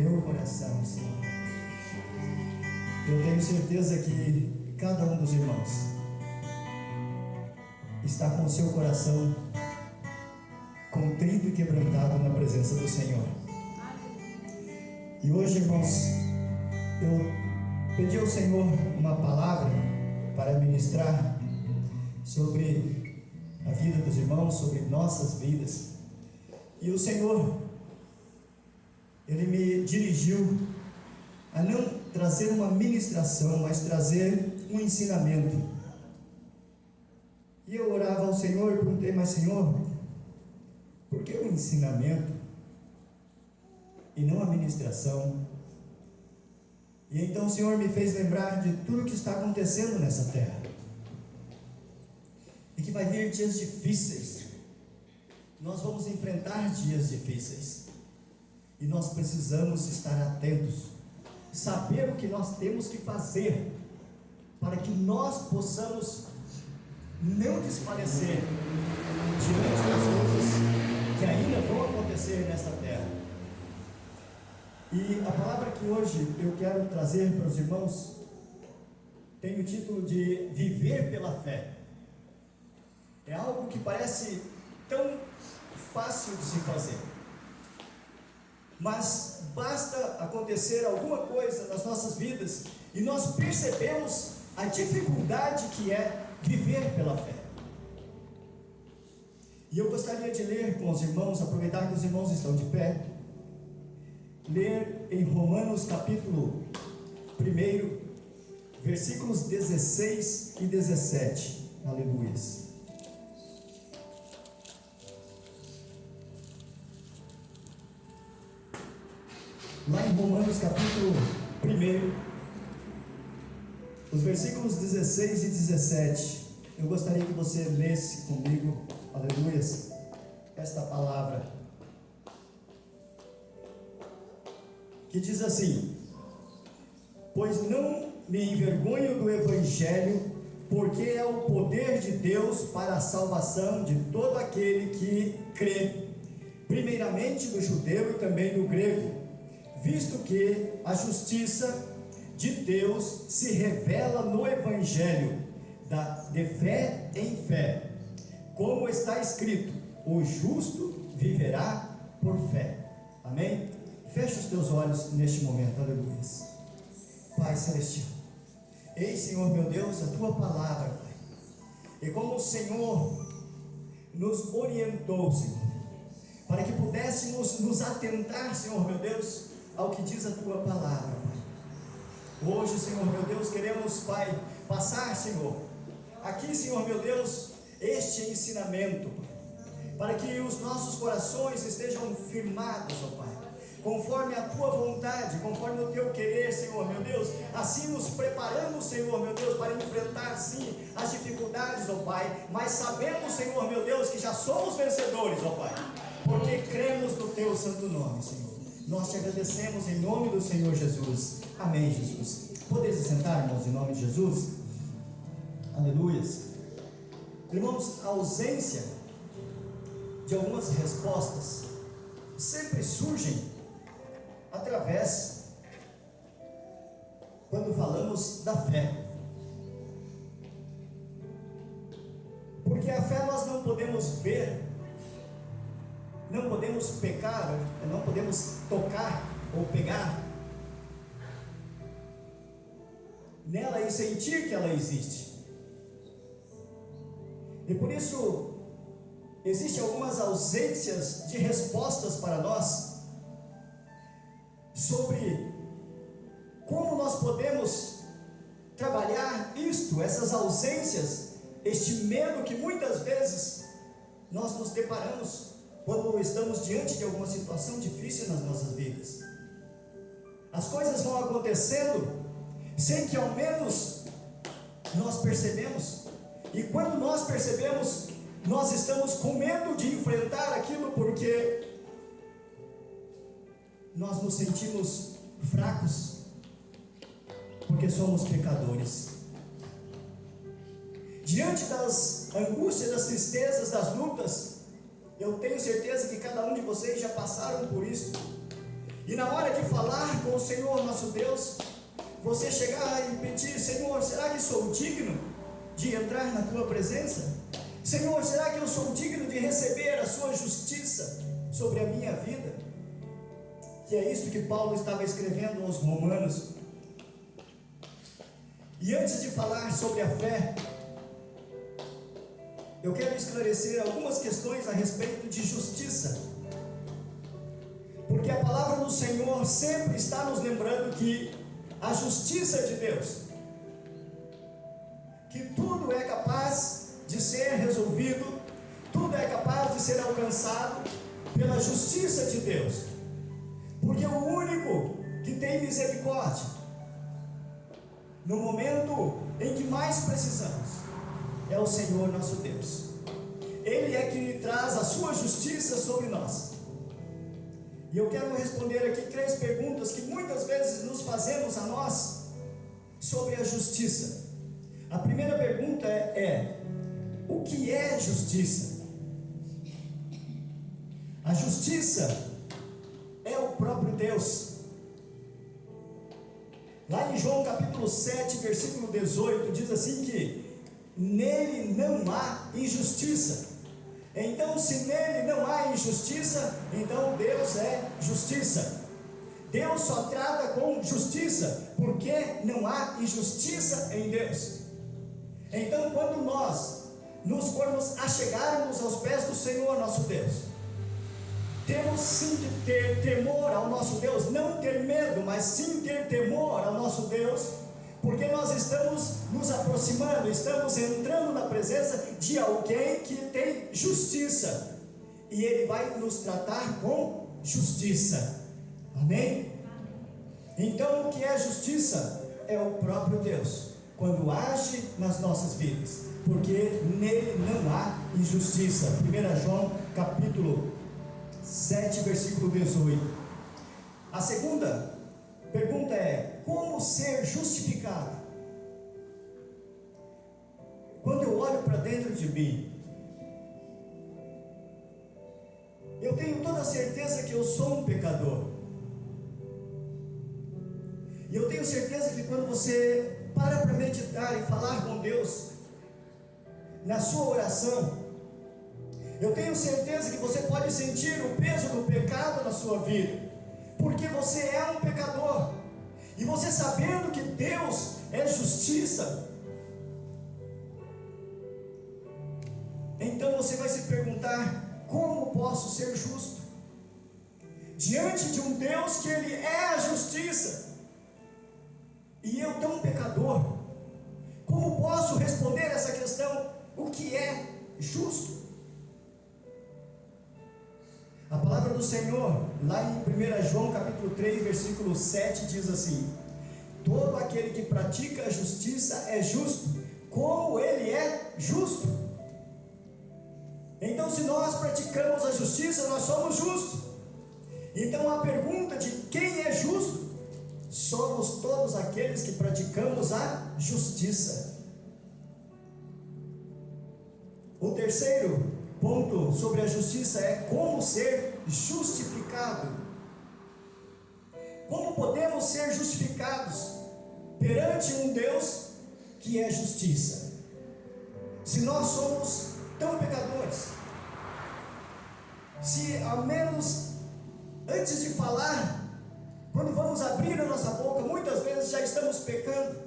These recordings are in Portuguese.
meu coração, Senhor. Eu tenho certeza que cada um dos irmãos está com o seu coração contrito e quebrantado na presença do Senhor. E hoje, irmãos, eu pedi ao Senhor uma palavra para ministrar sobre a vida dos irmãos, sobre nossas vidas. E o Senhor, Ele me dirigiu a não trazer uma ministração, mas trazer um ensinamento. E eu orava ao Senhor e perguntei: mas Senhor, por que o ensinamento e não a ministração? E então o Senhor me fez lembrar de tudo que está acontecendo nessa terra, e que vai vir dias difíceis. Nós vamos enfrentar dias difíceis, e nós precisamos estar atentos, saber o que nós temos que fazer, para que nós possamos não desfalecer diante das coisas que ainda vão acontecer nesta terra. E a palavra que hoje eu quero trazer para os irmãos tem o título de viver pela fé. É algo que parece tão fácil de se fazer, mas basta acontecer alguma coisa nas nossas vidas e nós percebemos a dificuldade que é viver pela fé. E eu gostaria de ler com os irmãos, aproveitar que os irmãos estão de pé, ler em Romanos capítulo 1, versículos 16 e 17. Aleluias. Lá em Romanos capítulo 1, os versículos 16 e 17, eu gostaria que você lesse comigo, aleluias, esta palavra, que diz assim: pois não me envergonho do Evangelho, porque é o poder de Deus para a salvação de todo aquele que crê, primeiramente do judeu e também do grego, visto que a justiça de Deus se revela no Evangelho, de fé em fé, como está escrito: o justo viverá por fé. Amém? Fecha os teus olhos neste momento, aleluia. Pai Celestial, ei, Senhor meu Deus, a tua palavra, Pai, e como o Senhor nos orientou, Senhor, para que pudéssemos nos atentar, Senhor meu Deus, ao que diz a tua palavra, Pai. Hoje, Senhor meu Deus, queremos, Pai, passar, Senhor, aqui, Senhor meu Deus, este ensinamento, Pai, para que os nossos corações estejam firmados, ó Pai, conforme a tua vontade, conforme o teu querer, Senhor meu Deus. Assim nos preparamos, Senhor meu Deus, para enfrentar sim as dificuldades, ó Pai, mas sabemos, Senhor meu Deus, que já somos vencedores, ó Pai, porque cremos no teu santo nome, Senhor. Nós te agradecemos em nome do Senhor Jesus. Amém, Jesus. Podeis se sentar, irmãos, em nome de Jesus. Aleluias. Irmãos, a ausência de algumas respostas sempre surgem através, quando falamos da fé, porque a fé nós não podemos ver, não podemos pecar, não podemos tocar ou pegar nela e sentir que ela existe. E por isso existem algumas ausências de respostas para nós sobre como nós podemos trabalhar isto, essas ausências, este medo que muitas vezes nós nos deparamos quando estamos diante de alguma situação difícil nas nossas vidas. As coisas vão acontecendo sem que ao menos nós percebemos, e quando nós percebemos, nós estamos com medo de enfrentar aquilo, porque nós nos sentimos fracos, porque somos pecadores. Diante das angústias, das tristezas, das lutas, eu tenho certeza que cada um de vocês já passaram por isso, E na hora de falar com o Senhor nosso Deus, você chegar e pedir: Senhor, será que sou digno de entrar na tua presença? Senhor, será que eu sou digno de receber a sua justiça sobre a minha vida? Que é isso que Paulo estava escrevendo aos Romanos. E antes de falar sobre a fé, eu quero esclarecer algumas questões a respeito de justiça, porque a palavra do Senhor sempre está nos lembrando que a justiça de Deus, que tudo é capaz de ser resolvido, tudo é capaz de ser alcançado pela justiça de Deus, porque o único que tem misericórdia no momento em que mais precisamos é o Senhor nosso Deus. Ele é que traz a sua justiça sobre nós. E eu quero responder aqui 3 perguntas que muitas vezes nos fazemos a nós sobre a justiça. A primeira pergunta é: o que é justiça? A justiça é o próprio Deus. Lá em João capítulo 7, versículo 18, diz assim que nele não há injustiça. Então, se nele não há injustiça, então Deus é justiça. Deus só trata com justiça, porque não há injustiça em Deus. Então, quando nós nos formos achegarmos aos pés do Senhor nosso Deus, temos sim que ter temor ao nosso Deus, não ter medo, mas sim ter temor ao nosso Deus, porque nós estamos nos aproximando, estamos entrando na presença de alguém que tem justiça, e Ele vai nos tratar com justiça. Amém? Então, o que é justiça? É o próprio Deus, quando age nas nossas vidas, porque nele não há injustiça. 1 João capítulo 7, versículo 18. A segunda pergunta é: como ser justificado? Quando eu olho para dentro de mim, eu tenho toda a certeza que eu sou um pecador. E eu tenho certeza que quando você para meditar e falar com Deus na sua oração, eu tenho certeza que você pode sentir o peso do pecado na sua vida, porque você é um pecador. E você, sabendo que Deus é justiça, então você vai se perguntar: como posso ser justo diante de um Deus que Ele é a justiça, e eu tão pecador? Como posso responder essa questão? O que é justo? A palavra do Senhor, lá em 1 João capítulo 3, versículo 7, diz assim: todo aquele que pratica a justiça é justo, como Ele é justo. Então, se nós praticamos a justiça, nós somos justos. Então, a pergunta de quem é justo, somos todos aqueles que praticamos a justiça. O terceiro ponto sobre a justiça é como ser justificado. Como podemos ser justificados perante um Deus que é justiça, se nós somos tão pecadores? Se ao menos antes de falar, quando vamos abrir a nossa boca, muitas vezes já estamos pecando.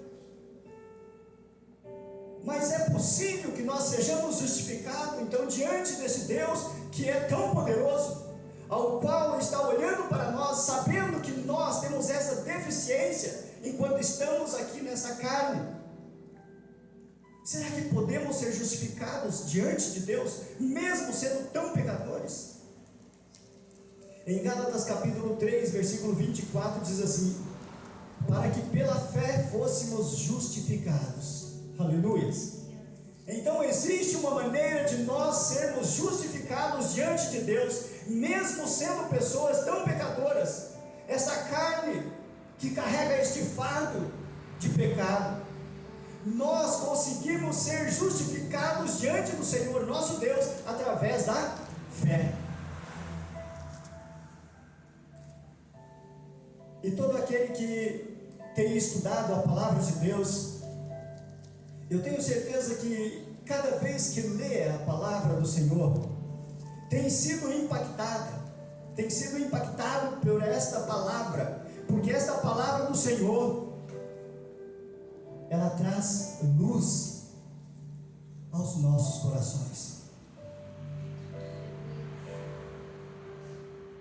Mas é possível que nós sejamos justificados, então, diante desse Deus que é tão poderoso, ao qual está olhando para nós, sabendo que nós temos essa deficiência enquanto estamos aqui nessa carne. Será que podemos ser justificados diante de Deus, mesmo sendo tão pecadores? Em Gálatas capítulo 3, versículo 24, diz assim: para que pela fé fôssemos justificados. Aleluias. Então existe uma maneira de nós sermos justificados diante de Deus, mesmo sendo pessoas tão pecadoras. Essa carne que carrega este fardo de pecado, nós conseguimos ser justificados diante do Senhor nosso Deus através da fé. E todo aquele que tem estudado a palavra de Deus, eu tenho certeza que cada vez que lê a palavra do Senhor, tem sido impactado por esta palavra, porque esta palavra do Senhor, ela traz luz aos nossos corações.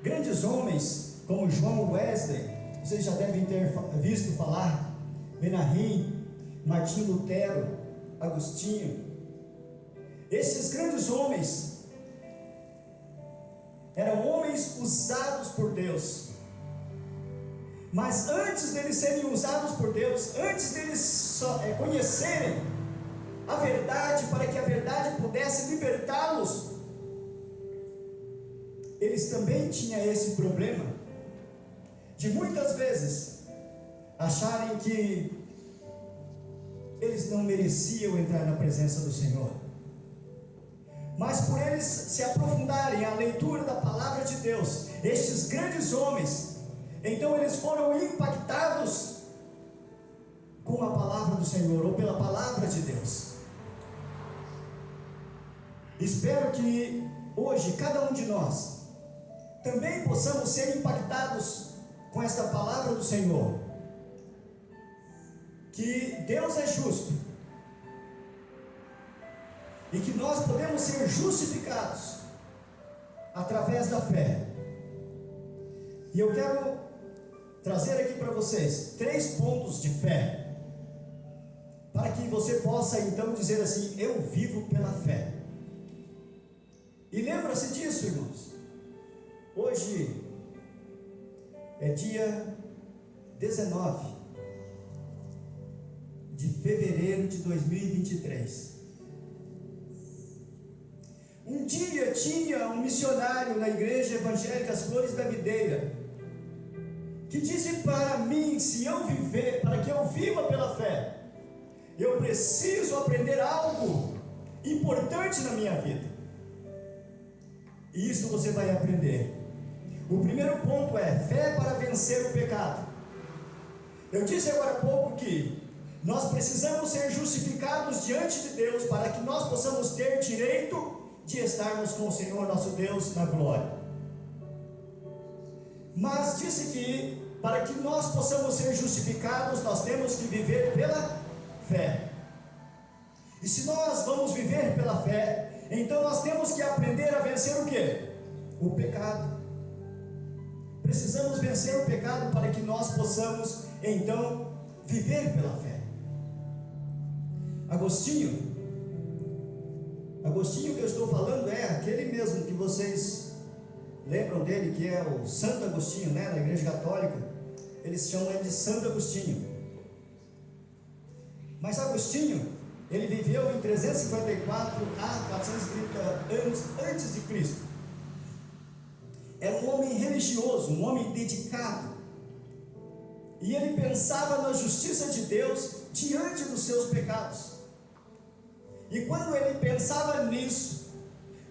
Grandes homens como João Wesley, vocês já devem ter visto falar, Benahim, Martinho Lutero, Agostinho. Esses grandes homens eram homens usados por Deus, mas antes deles serem usados por Deus, antes deles conhecerem a verdade, para que a verdade pudesse libertá-los, eles também tinham esse problema de muitas vezes acharem que eles não mereciam entrar na presença do Senhor. Mas por eles se aprofundarem a leitura da palavra de Deus, estes grandes homens, então eles foram impactados com a palavra do Senhor, ou pela palavra de Deus. Espero que hoje cada um de nós também possamos ser impactados com esta palavra do Senhor, que Deus é justo, e que nós podemos ser justificados através da fé. E eu quero trazer aqui para vocês 3 pontos de fé, para que você possa então dizer assim: eu vivo pela fé. E lembra-se disso, irmãos. Hoje é dia 19 de fevereiro de 2023. Um dia tinha um missionário na igreja evangélica As Flores da Videira, que disse para mim: se eu viver, para que eu viva pela fé, eu preciso aprender algo importante na minha vida. E isso você vai aprender. O primeiro ponto é fé para vencer o pecado. Eu disse agora há pouco que nós precisamos ser justificados diante de Deus para que nós possamos ter direito de estarmos com o Senhor nosso Deus na glória. Mas disse que para que nós possamos ser justificados, nós temos que viver pela fé. E se nós vamos viver pela fé, então nós temos que aprender a vencer o quê? O pecado. Precisamos vencer o pecado para que nós possamos então viver pela fé. Agostinho que eu estou falando é aquele mesmo que vocês lembram dele, que é o Santo Agostinho, né? Na igreja católica eles chamam ele de Santo Agostinho. Mas Agostinho, ele viveu em 354 a 430 anos antes de Cristo. Era um homem religioso, um homem dedicado, e ele pensava na justiça de Deus diante dos seus pecados. E quando ele pensava nisso,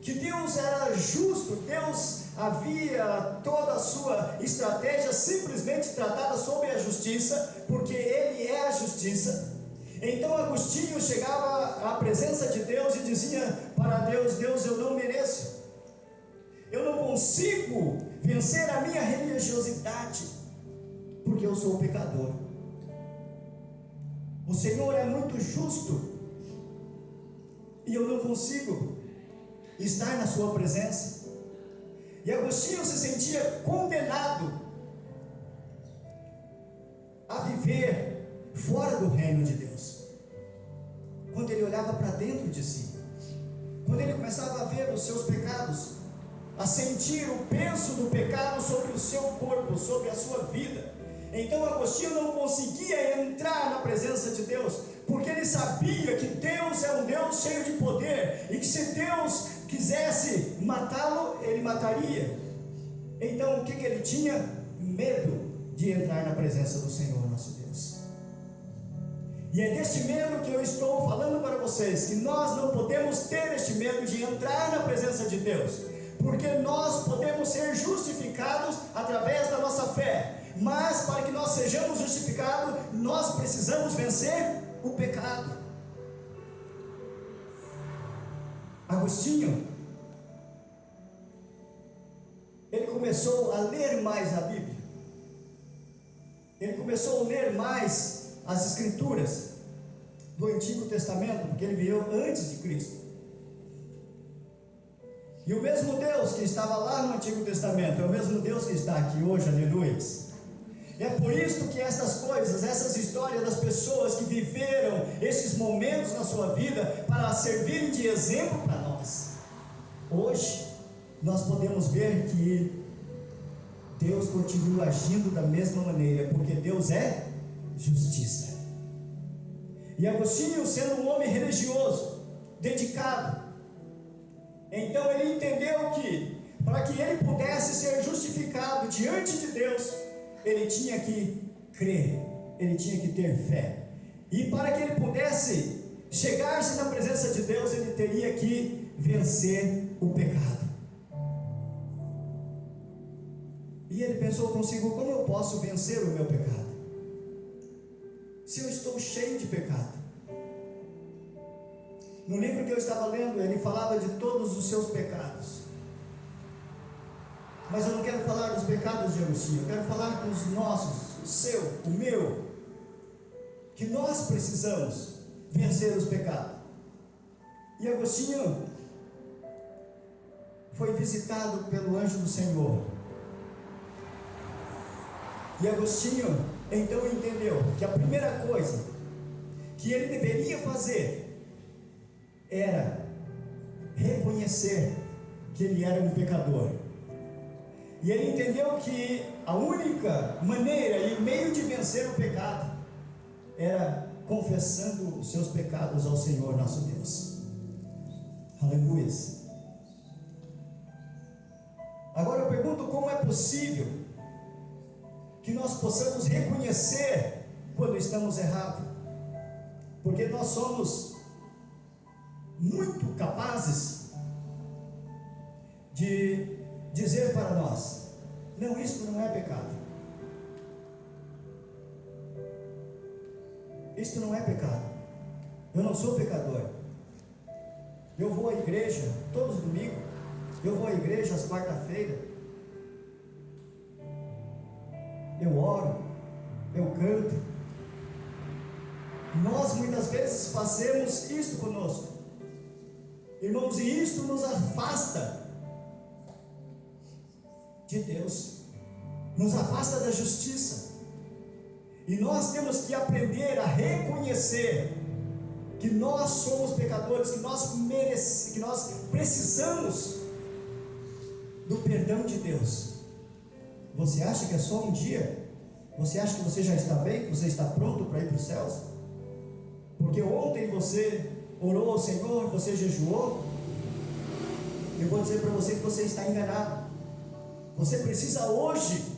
que Deus era justo, Deus havia toda a sua estratégia simplesmente tratada sobre a justiça, porque Ele é a justiça. Então Agostinho chegava à presença de Deus e dizia para Deus: Deus, eu não mereço, eu não consigo vencer a minha religiosidade, porque eu sou pecador. O Senhor é muito justo, e eu não consigo estar na sua presença. E Agostinho se sentia condenado a viver fora do reino de Deus. Quando ele olhava para dentro de si, quando ele começava a ver os seus pecados, a sentir o peso do pecado sobre o seu corpo, sobre a sua vida, então Agostinho não conseguia entrar na presença de Deus, porque ele sabia que Deus é um Deus cheio de poder, e que se Deus quisesse matá-lo, ele mataria. Então o que ele tinha? Medo de entrar na presença do Senhor nosso Deus. E é deste medo que eu estou falando para vocês, que nós não podemos ter este medo de entrar na presença de Deus, porque nós podemos ser justificados através da nossa fé. Mas para que nós sejamos justificados, nós precisamos vencer o pecado. Agostinho, ele começou a ler mais a Bíblia. Ele começou a ler mais as Escrituras do Antigo Testamento, porque ele veio antes de Cristo. E o mesmo Deus que estava lá no Antigo Testamento é o mesmo Deus que está aqui hoje, aleluia. É por isso que essas coisas, essas histórias das pessoas que viveram esses momentos na sua vida, para servirem de exemplo para nós, hoje nós podemos ver que Deus continua agindo da mesma maneira, porque Deus é justiça. E Agostinho, sendo um homem religioso, dedicado, então ele entendeu que para que ele pudesse ser justificado diante de Deus, ele tinha que crer, ele tinha que ter fé. E para que ele pudesse chegar-se na presença de Deus, ele teria que vencer o pecado. E ele pensou consigo: como eu posso vencer o meu pecado, se eu estou cheio de pecado? No livro que eu estava lendo, ele falava de todos os seus pecados. Mas eu não quero falar dos pecados de Agostinho, eu quero falar dos nossos, o seu, o meu, que nós precisamos vencer os pecados. E Agostinho foi visitado pelo anjo do Senhor. E Agostinho então entendeu que a primeira coisa que ele deveria fazer era reconhecer que ele era um pecador. E ele entendeu que a única maneira e meio de vencer o pecado era confessando os seus pecados ao Senhor nosso Deus. Aleluia. Agora eu pergunto: como é possível que nós possamos reconhecer quando estamos errados? Porque nós somos muito capazes de dizer para nós: não, isso não é pecado, isto não é pecado, eu não sou pecador, eu vou à igreja todos os domingos, eu vou à igreja às quarta-feiras, eu oro, eu canto. Nós muitas vezes fazemos isto conosco, irmãos, e isto nos afasta de Deus, nos afasta da justiça. E nós temos que aprender a reconhecer que nós somos pecadores, que nós precisamos do perdão de Deus. Você acha que é só um dia? Você acha que você já está bem, que você está pronto para ir para os céus? Porque ontem você orou ao Senhor, você jejuou? Eu vou dizer para você que você está enganado. Você precisa hoje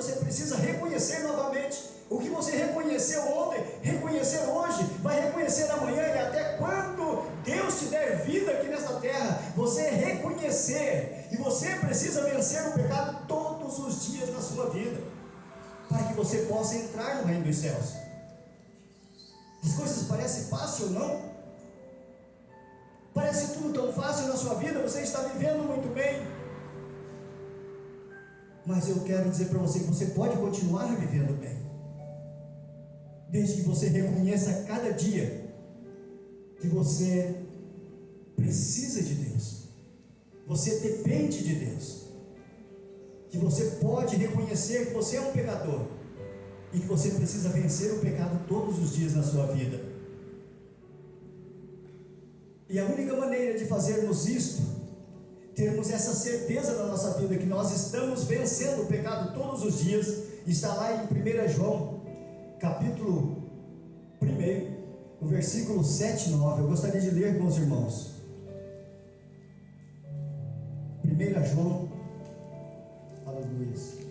você precisa reconhecer novamente o que você reconheceu ontem, reconhecer hoje, vai reconhecer amanhã, e até quando Deus te der vida aqui nesta terra, você reconhecer. E você precisa vencer o pecado todos os dias na sua vida, para que você possa entrar no reino dos céus. As coisas parecem fácil, não? Parece tudo tão fácil na sua vida, você está vivendo muito bem. Mas eu quero dizer para você que você pode continuar vivendo bem, desde que você reconheça cada dia que você precisa de Deus, você depende de Deus, que você pode reconhecer que você é um pecador e que você precisa vencer o pecado todos os dias na sua vida. E a única maneira de fazermos isto, termos essa certeza na nossa vida que nós estamos vencendo o pecado todos os dias, está lá em 1 João, capítulo 1, o versículo 7 e 9. Eu gostaria de ler com os irmãos. 1 João, aleluia.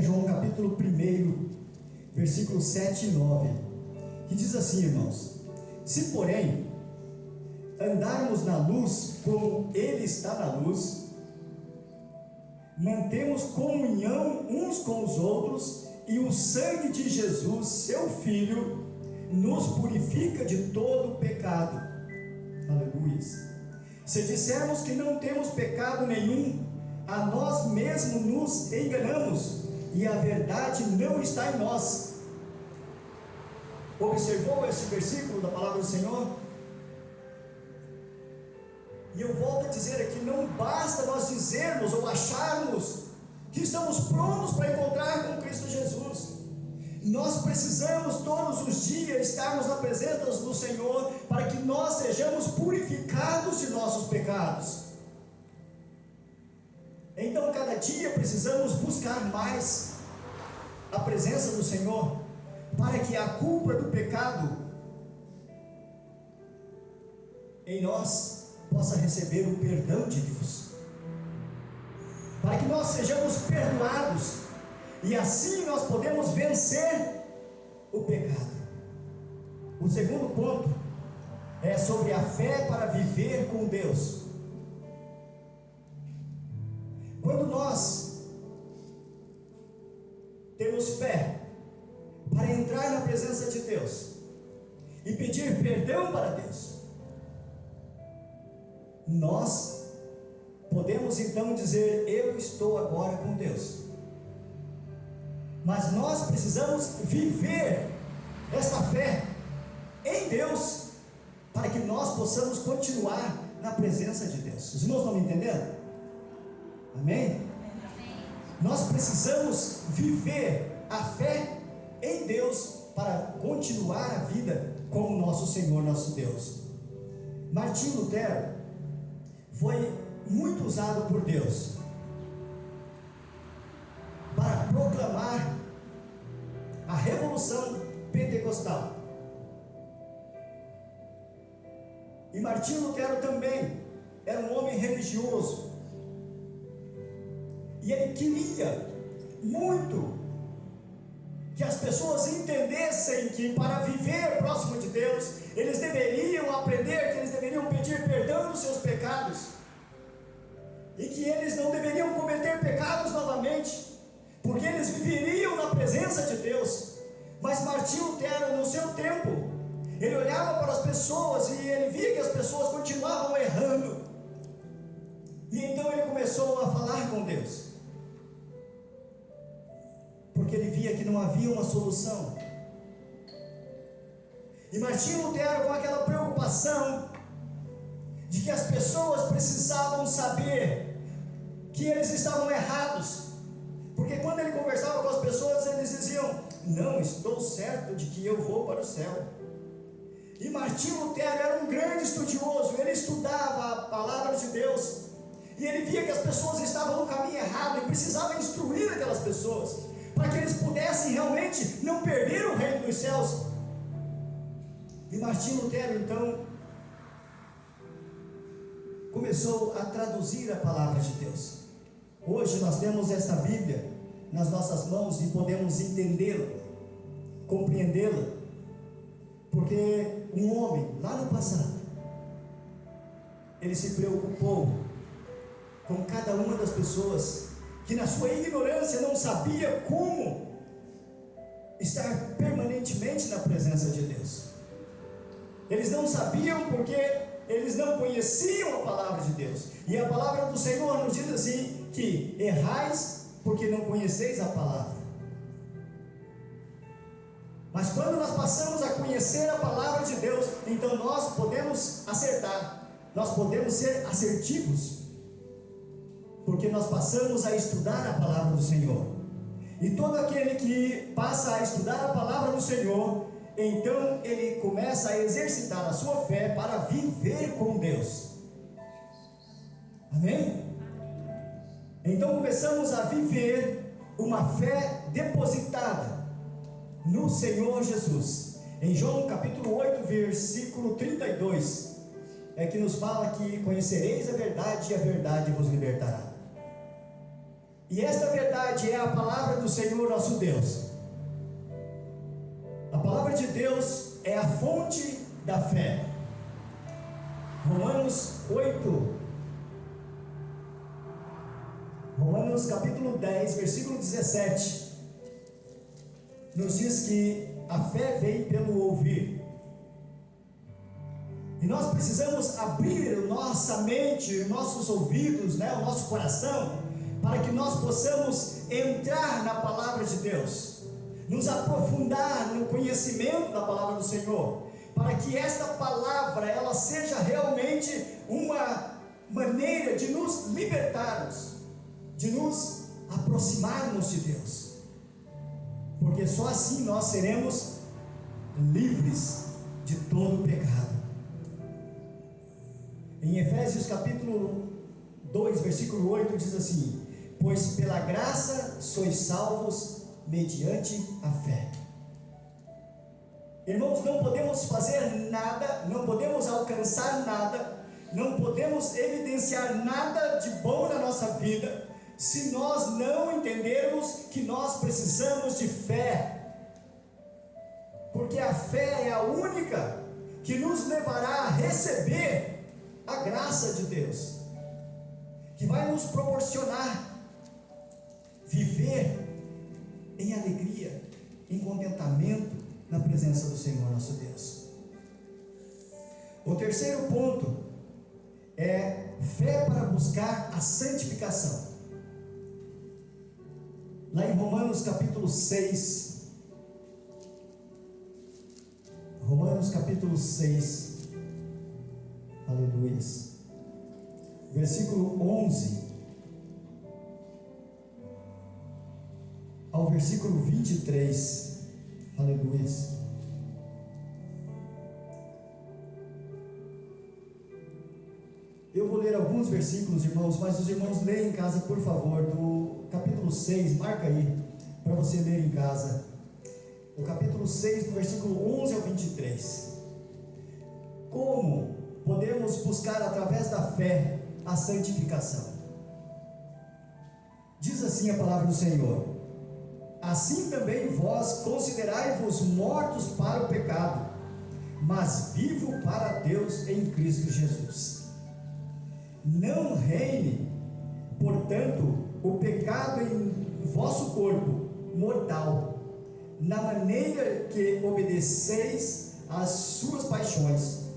João capítulo 1, versículo 7 e 9, que diz assim, irmãos: se porém andarmos na luz como Ele está na luz, mantemos comunhão uns com os outros, e o sangue de Jesus, seu Filho, nos purifica de todo pecado. Aleluia. Se dissermos que não temos pecado nenhum, a nós mesmos nos enganamos, e a verdade não está em nós. Observou esse versículo da palavra do Senhor? E eu volto a dizer aqui, não basta nós dizermos ou acharmos que estamos prontos para encontrar com Cristo Jesus. Nós precisamos todos os dias estarmos na presença do Senhor, para que nós sejamos purificados de nossos pecados. Então cada dia precisamos buscar mais a presença do Senhor, para que a culpa do pecado em nós possa receber o perdão de Deus, para que nós sejamos perdoados, e assim nós podemos vencer o pecado. O segundo ponto é sobre a fé para viver com Deus. Quando nós temos fé para entrar na presença de Deus e pedir perdão para Deus, nós podemos então dizer: eu estou agora com Deus. Mas nós precisamos viver essa fé em Deus, para que nós possamos continuar na presença de Deus. Os irmãos estão me entendendo? Amém? Amém. Nós precisamos viver a fé em Deus para continuar a vida com o nosso Senhor, nosso Deus. Martinho Lutero foi muito usado por Deus para proclamar a revolução pentecostal. E Martinho Lutero também era um homem religioso, e ele queria muito que as pessoas entendessem que para viver próximo de Deus, eles deveriam aprender, que eles deveriam pedir perdão dos seus pecados, e que eles não deveriam cometer pecados novamente, porque eles viveriam na presença de Deus. Mas Martinho Lutero, no seu tempo, ele olhava para as pessoas e ele via que as pessoas continuavam errando, e então ele começou a falar com Deus, porque ele via que não havia uma solução. E Martinho Lutero, com aquela preocupação de que as pessoas precisavam saber que eles estavam errados, porque quando ele conversava com as pessoas, eles diziam: não, estou certo de que eu vou para o céu. E Martinho Lutero era um grande estudioso, ele estudava a palavra de Deus, e ele via que as pessoas estavam no caminho errado, e precisava instruir aquelas pessoas, para que eles pudessem realmente não perder o reino dos céus. E Martinho Lutero então começou a traduzir a palavra de Deus. Hoje nós temos essa Bíblia nas nossas mãos e podemos entendê-la, compreendê-la, porque um homem lá no passado, ele se preocupou com cada uma das pessoas que na sua ignorância não sabia como estar permanentemente na presença de Deus. Eles não sabiam porque eles não conheciam a palavra de Deus. E a palavra do Senhor nos diz assim, que errais porque não conheceis a palavra. Mas quando nós passamos a conhecer a palavra de Deus, então nós podemos acertar, nós podemos ser assertivos, porque nós passamos a estudar a palavra do Senhor. E todo aquele que passa a estudar a palavra do Senhor, então ele começa a exercitar a sua fé para viver com Deus. Amém? Então começamos a viver uma fé depositada no Senhor Jesus. Em João capítulo 8, versículo 32, é que nos fala que conhecereis a verdade e a verdade vos libertará. E esta verdade é a palavra do Senhor nosso Deus. A palavra de Deus é a fonte da fé. Romanos capítulo 10, versículo 17, nos diz que a fé vem pelo ouvir. E nós precisamos abrir nossa mente, nossos ouvidos, o nosso coração, para que nós possamos entrar na palavra de Deus, nos aprofundar no conhecimento da palavra do Senhor, para que esta palavra ela seja realmente uma maneira de nos libertarmos, de nos aproximarmos de Deus, porque só assim nós seremos livres de todo pecado. Em Efésios capítulo 2, versículo 8 diz assim: pois pela graça sois salvos mediante a fé. Irmãos, não podemos fazer nada, não podemos alcançar nada, não podemos evidenciar nada de bom na nossa vida, se nós não entendermos que nós precisamos de fé, porque a fé é a única que nos levará a receber a graça de Deus, que vai nos proporcionar viver em alegria, em contentamento na presença do Senhor nosso Deus. O terceiro ponto é fé para buscar a santificação. Lá em Romanos capítulo 6, aleluia, versículo 11 ao versículo 23, aleluia. Eu vou ler alguns versículos, irmãos, mas os irmãos leem em casa, por favor, do capítulo 6, marca aí, para você ler em casa, o capítulo 6, do versículo 11 ao 23. Como podemos buscar através da fé a santificação? Diz assim a palavra do Senhor: assim também vós considerai-vos mortos para o pecado, mas vivo para Deus em Cristo Jesus. Não reine, portanto, o pecado em vosso corpo mortal, na maneira que obedeceis às suas paixões,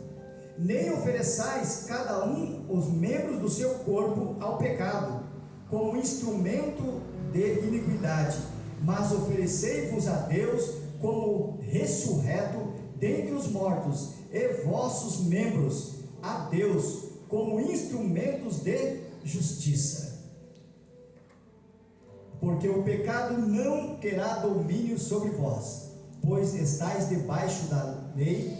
nem ofereçais cada um os membros do seu corpo ao pecado, como instrumento de iniquidade, mas oferecei-vos a Deus como ressurreto dentre os mortos, e vossos membros a Deus como instrumentos de justiça. Porque o pecado não terá domínio sobre vós, pois estáis debaixo da lei,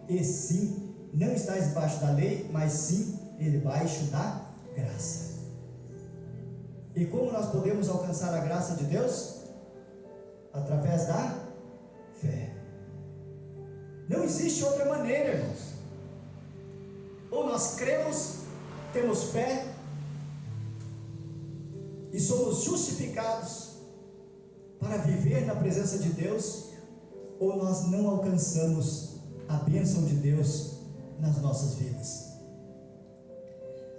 e sim, não estáis debaixo da lei, mas sim debaixo da graça. E como nós podemos alcançar a graça de Deus? Através da fé. Não existe outra maneira, irmãos. Ou nós cremos, temos fé e somos justificados para viver na presença de Deus, ou nós não alcançamos a bênção de Deus nas nossas vidas.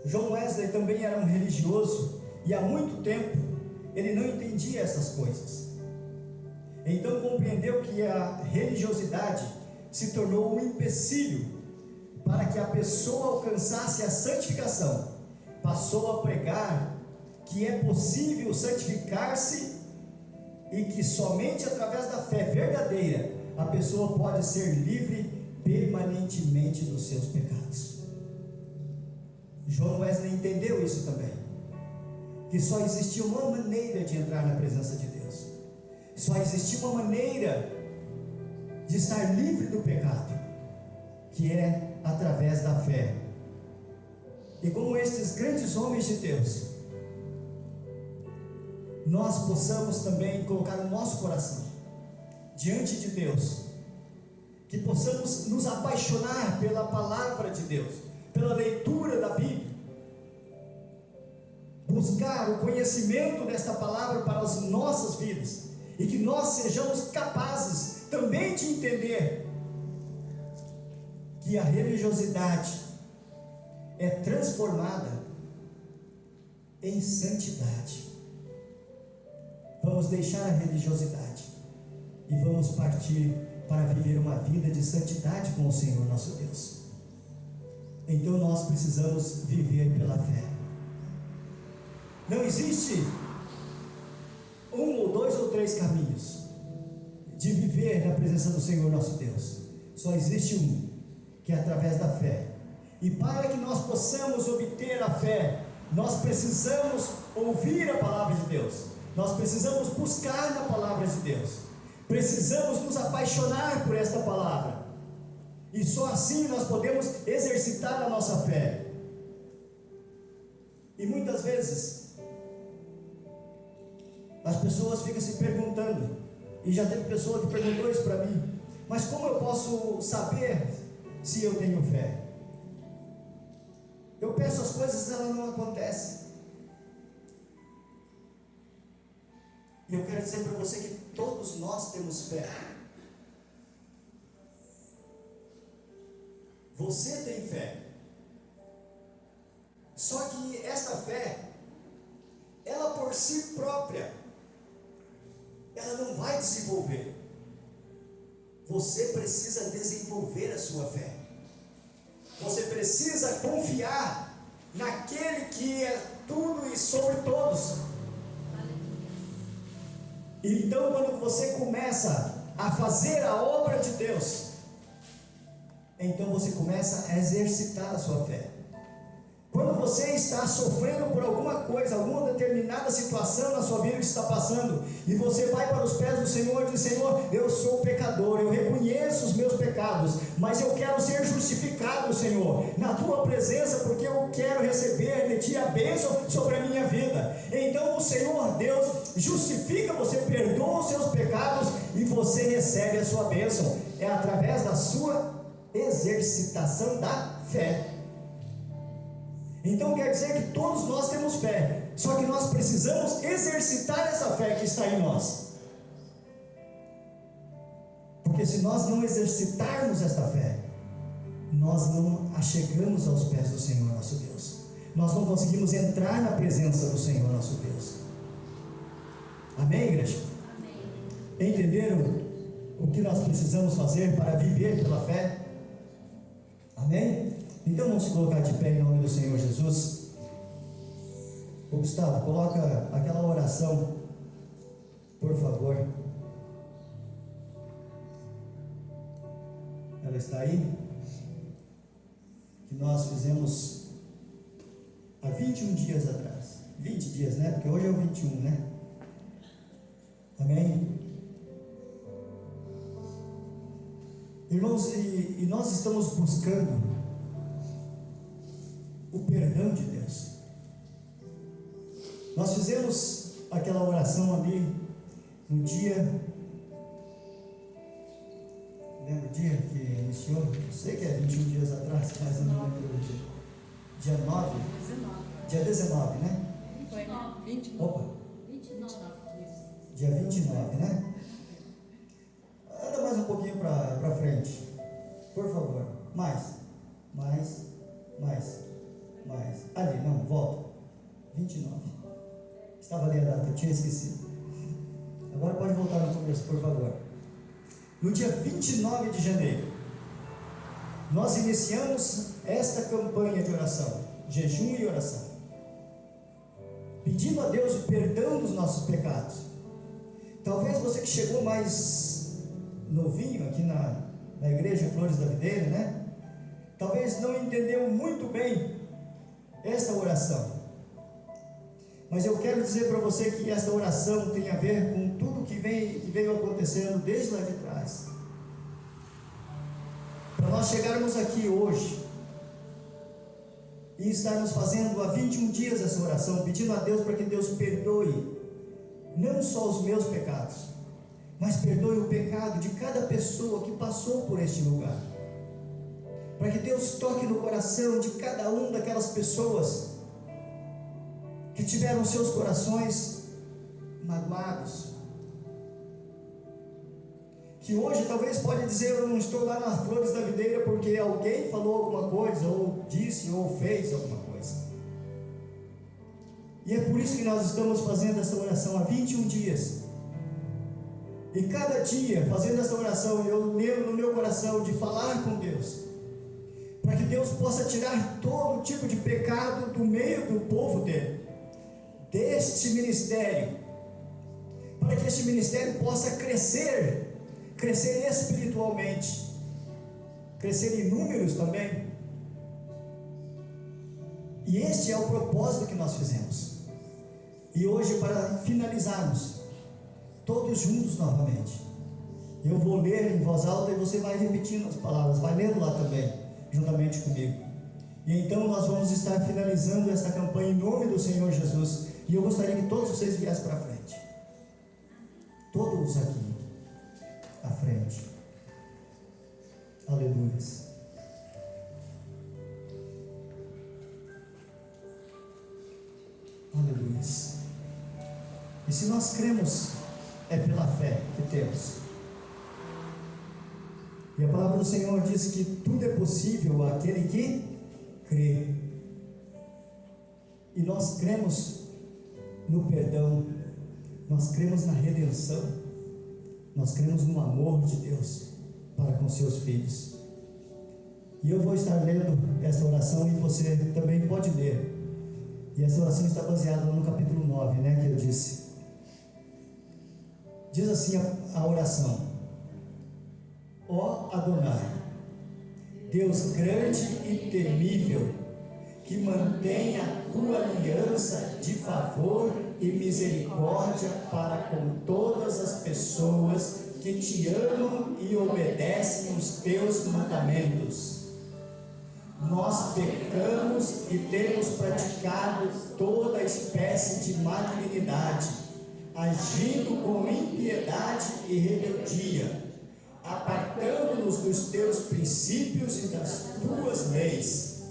John Wesley também era um religioso, e há muito tempo ele não entendia essas coisas. Então compreendeu que a religiosidade se tornou um empecilho para que a pessoa alcançasse a santificação. Passou a pregar que é possível santificar-se e que somente através da fé verdadeira a pessoa pode ser livre permanentemente dos seus pecados. John Wesley entendeu isso também, que só existia uma maneira de entrar na presença de Deus, só existia uma maneira de estar livre do pecado, que é através da fé. E como estes grandes homens de Deus, nós possamos também colocar o nosso coração diante de Deus, que possamos nos apaixonar pela palavra de Deus, pela leitura da Bíblia, buscar o conhecimento desta palavra para as nossas vidas, e que nós sejamos capazes também de entender que a religiosidade é transformada em santidade. Vamos deixar a religiosidade e vamos partir para viver uma vida de santidade com o Senhor nosso Deus. Então nós precisamos viver pela fé. Não existe um ou dois ou três caminhos de viver na presença do Senhor nosso Deus. Só existe um, que é através da fé. E para que nós possamos obter a fé, nós precisamos ouvir a palavra de Deus. Nós precisamos buscar na palavra de Deus. Precisamos nos apaixonar por esta palavra. E só assim nós podemos exercitar a nossa fé. E muitas vezes as pessoas ficam se perguntando, e já teve pessoa que perguntou isso para mim: mas como eu posso saber se eu tenho fé? Eu peço as coisas e elas não acontecem. E eu quero dizer para você que todos nós temos fé. Você tem fé. Só que esta fé, ela por si própria, ela não vai desenvolver. Você precisa desenvolver a sua fé. Você precisa confiar naquele que é tudo e sobre todos. Então, quando você começa a fazer a obra de Deus, então você começa a exercitar a sua fé. Quando você está sofrendo por alguma coisa, alguma determinada situação na sua vida que está passando, e você vai para os pés do Senhor e diz: Senhor, eu sou pecador, eu reconheço os meus pecados, mas eu quero ser justificado, Senhor, na tua presença, porque eu quero receber de ti a bênção sobre a minha vida. Então o Senhor Deus justifica você, perdoa os seus pecados e você recebe a sua bênção. É através da sua exercitação da fé. Então quer dizer que todos nós temos fé, só que nós precisamos exercitar essa fé que está em nós. Porque se nós não exercitarmos esta fé, nós não achegamos aos pés do Senhor nosso Deus. Nós não conseguimos entrar na presença do Senhor nosso Deus. Amém, igreja? Amém. Entenderam o que nós precisamos fazer para viver pela fé? Amém? Então vamos se colocar de pé em nome do Senhor Jesus. Ô Gustavo, coloca aquela oração, por favor. Ela está aí? Que nós fizemos há 21 dias atrás. 20 dias, né? Porque hoje é o 21, né? Amém? Irmãos, e nós estamos buscando o perdão de Deus. Nós fizemos aquela oração ali no dia, lembra o dia que iniciou? Eu sei que é 21 dias atrás, mas eu não lembro o dia. Dia 9? 19. Dia 19, né? Foi 29. Opa! 29. Dia 29, né? Anda mais um pouquinho para frente, por favor. Mais. Ali, não, volta. 29. Estava ali a data, eu tinha esquecido. Agora pode voltar no começo, por favor. No dia 29 de janeiro, nós iniciamos esta campanha de oração, jejum e oração, pedindo a Deus o perdão dos nossos pecados. Talvez você que chegou mais novinho aqui na igreja Flores da Videira, né? Talvez não entendeu muito bem esta oração, mas eu quero dizer para você que esta oração tem a ver com tudo que veio acontecendo desde lá de trás, para nós chegarmos aqui hoje e estarmos fazendo há 21 dias essa oração, pedindo a Deus para que Deus perdoe não só os meus pecados, mas perdoe o pecado de cada pessoa que passou por este lugar, para que Deus toque no coração de cada uma daquelas pessoas que tiveram seus corações magoados, que hoje talvez pode dizer: eu não estou lá nas flores da videira porque alguém falou alguma coisa, ou disse, ou fez alguma coisa. E é por isso que nós estamos fazendo essa oração há 21 dias. E cada dia, fazendo essa oração, eu lembro no meu coração de falar com Deus, para que Deus possa tirar todo tipo de pecado do meio do povo dele, deste ministério, para que este ministério possa crescer espiritualmente, crescer em números também. E este é o propósito que nós fizemos. E hoje, para finalizarmos, todos juntos novamente, eu vou ler em voz alta e você vai repetindo as palavras, vai lendo lá também, juntamente comigo. E então nós vamos estar finalizando esta campanha em nome do Senhor Jesus. E eu gostaria que todos vocês viessem para frente, todos aqui à frente. Aleluia. Aleluia. E se nós cremos, é pela fé que temos. E a palavra do Senhor diz que tudo é possível àquele que crê. E nós cremos no perdão, nós cremos na redenção, nós cremos no amor de Deus para com seus filhos. E eu vou estar lendo essa oração e você também pode ler. E essa oração está baseada no capítulo 9, que eu disse. Diz assim a oração: ó Adonai, Deus grande e temível, que mantém a tua aliança de favor e misericórdia para com todas as pessoas que te amam e obedecem os teus mandamentos. Nós pecamos e temos praticado toda espécie de malignidade, agindo com impiedade e rebeldia, apartando-nos dos teus princípios e das tuas leis.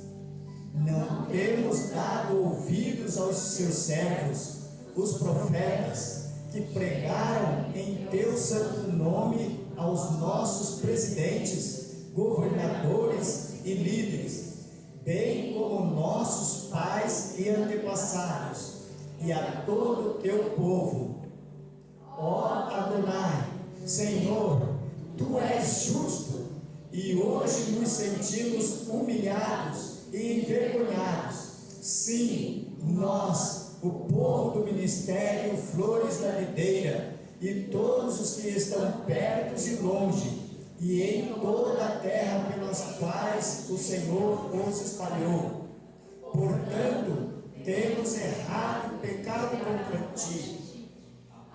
Não temos dado ouvidos aos seus servos, os profetas, que pregaram em teu santo nome aos nossos presidentes, governadores e líderes, bem como nossos pais e antepassados, e a todo o teu povo. Ó Adonai, Senhor, tu és justo, e hoje nos sentimos humilhados e envergonhados. Sim, nós, o povo do ministério Flores da Videira, e todos os que estão perto e longe, e em toda a terra pelas quais o Senhor os espalhou. Portanto, temos errado e pecado contra ti.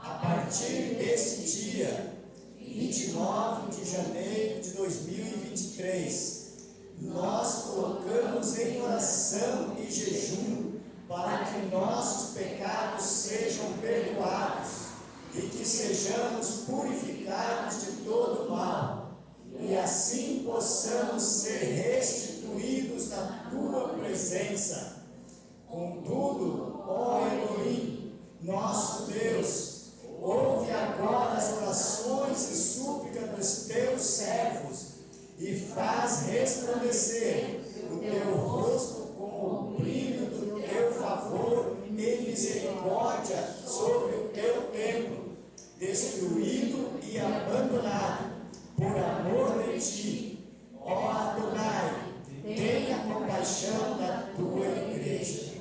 A partir desse dia, 29 de janeiro de 2023, nós colocamos em oração e jejum para que nossos pecados sejam perdoados e que sejamos purificados de todo mal, e assim possamos ser restituídos na tua presença. Contudo, ó Elohim, nosso Deus, ouve agora as orações e súplicas dos teus servos e faz resplandecer o teu rosto com o brilho do teu favor e misericórdia sobre o teu templo, destruído e abandonado por amor de ti. Ó Adonai, tenha compaixão da tua igreja.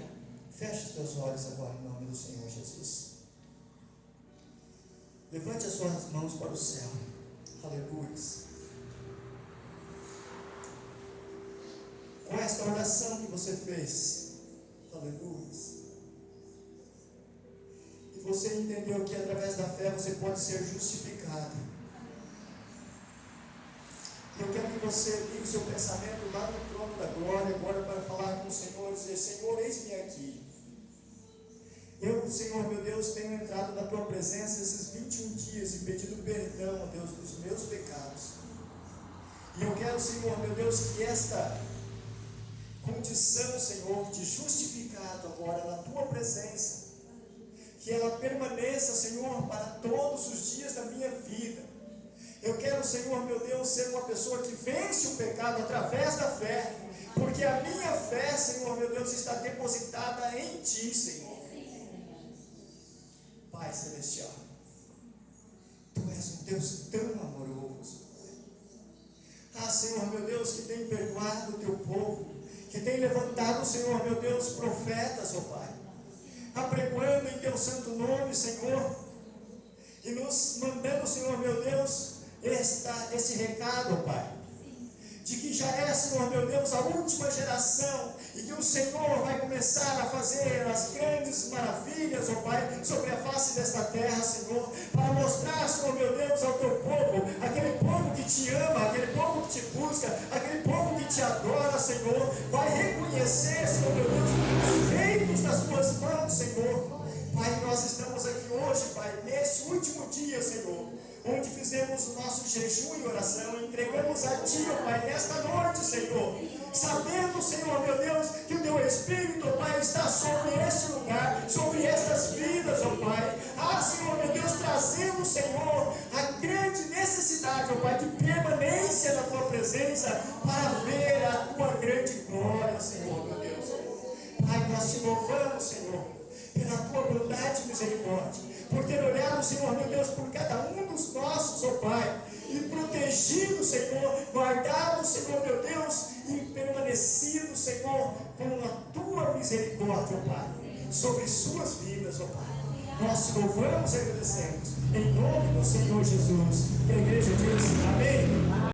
Feche os teus olhos agora em nome do Senhor Jesus. Levante as suas mãos para o céu. Aleluia. Com esta oração que você fez, aleluia, e você entendeu que através da fé você pode ser justificado. Eu quero que você ligue o seu pensamento lá no trono da glória agora para falar com o Senhor e dizer: Senhor, eis-me aqui. Eu, Senhor meu Deus, tenho entrado na tua presença esses 21 dias e pedido perdão, ó Deus, dos meus pecados. E eu quero, Senhor meu Deus, que esta condição, Senhor, de justificado agora na tua presença, que ela permaneça, Senhor, para todos os dias da minha vida. Eu quero, Senhor, meu Deus, ser uma pessoa que vence o pecado através da fé, porque a minha fé, Senhor, meu Deus, está depositada em Ti, Senhor. Pai Celestial, Tu és um Deus tão amoroso. Ah, Senhor, meu Deus, que tem perdoado o Teu povo, que tem levantado, Senhor, meu Deus, profetas, ó Pai, apregoando em Teu santo nome, Senhor, e nos mandando, Senhor, meu Deus, esse recado, ó Pai, de que já é, Senhor, meu Deus, a última geração, e que o Senhor vai começar a fazer as grandes maravilhas, ó Pai, sobre a face desta terra, Senhor, para mostrar, Senhor, meu Deus, ao Teu povo, aquele povo que Te ama, aquele povo que Te busca, aquele povo que Te adora, Senhor, vai reconhecer, Senhor, meu Deus, os feitos das Tuas mãos, Senhor. Pai, nós estamos aqui hoje, Pai, neste último dia, Senhor, onde fizemos o nosso jejum e oração, entregamos a Ti, ó Pai, nesta noite, Senhor, sabendo, Senhor, meu Deus, que o Teu Espírito, ó Pai, está sobre este lugar, sobre estas vidas, ó Pai. Ah, Senhor, meu Deus, trazendo, Senhor, a grande necessidade, ó Pai, de permanência na Tua presença, para ver a Tua grande glória, Senhor, meu Deus. Pai, nós Te louvamos, Senhor, pela Tua bondade e misericórdia, por ter olhado, Senhor, meu Deus, por cada um dos nossos, ó Pai, e protegido, Senhor, guardado, Senhor, meu Deus, e permanecido, Senhor, com a Tua misericórdia, ó Pai, sobre suas vidas, ó Pai. Nós Te louvamos e agradecemos, em nome do Senhor Jesus. Que a igreja diz amém.